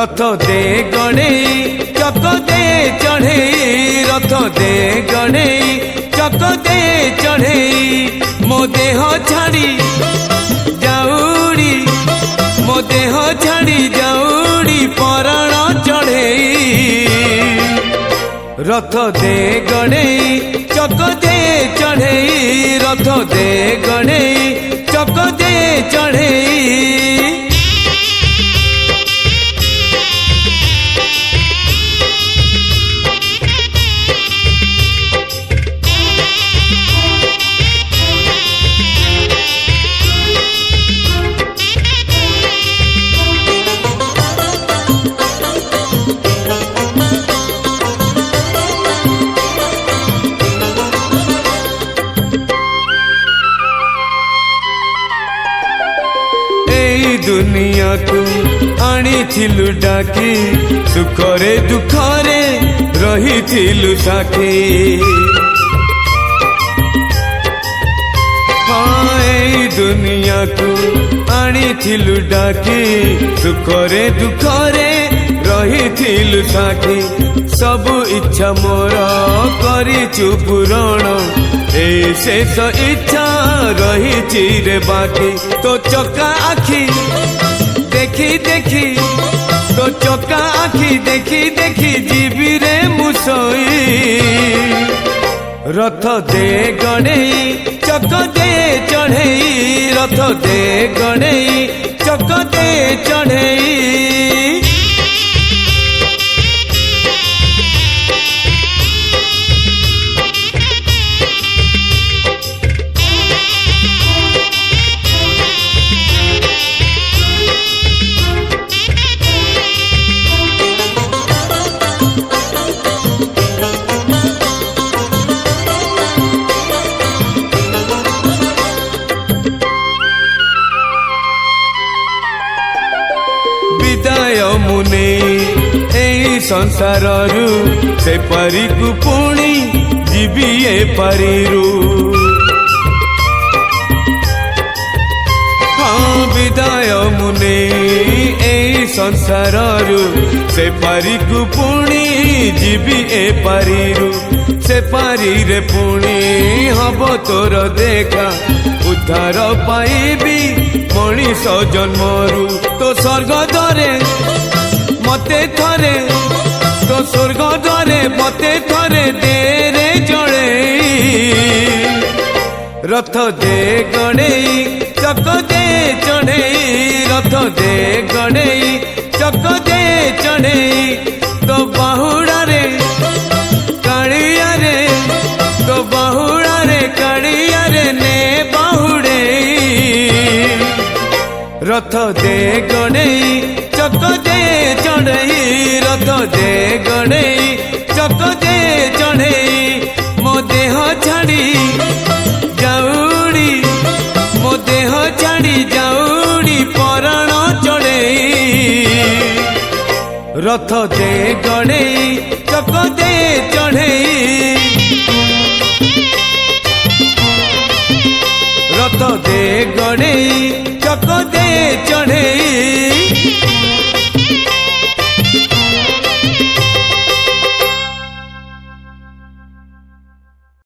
रथ दे गणेई चक दे चढ़ेई रथ दे गणेई चक दे चढ़ेई मो देह छाड़ी जाऊड़ी मो देह छाड़ी जाऊड़ी पराण चढ़ेई रथ दे गणेई चक दे चढ़ेई रथ दे गणेई चक दे चढ़ेई। दुनिया को आनी थिलु डाकी सुखरे दुखरे रही थिलु साखी हाँ दुनिया को आनी थिलु डाकी सुखरे दुखरे रही थिलु साखी सब इच्छा मोर करिछु पूरण ए शेष इच्छा रही रे बाकी तो चका आखी देखी देखी तो चका आखी देखी देखी जीवी रे मुसई रथ दे गणेई चक दे चढ़ेई रथ दे गणेई चक दे चढ़ेई। मुने ए संसार से परी को पुणी जीवी ए परिरु हाँ विदाय मुने ए संसार से परी को पुणी जीवी ए परिरु से पारी रे पुणी हब तोर देखा उद्धार पाइबी मनीष जन्मरु तो स्वर्ग द्वारे मते थरे तो स्वर्ग द्वारे मते थरे दे रे जड़े रथ दे गणेई चक दे चढ़ेई रथ दे गणेई चक दे चढ़ेई तो बाहुड़ा रे कालिया रे तो बाहुड़ा रे कालिया रे ने बाहुड़े रथ दे गणेई चक दे चढ़ेई रथ दे गणेई चक दे चढ़ेई मो देह छाड़ी जाऊड़ी मो देह छाड़ी जाऊड़ी पराण चढ़ेई रथ दे गणेई चक दे चढ़ेई रथ दे गणेई चक दे चढ़ेई।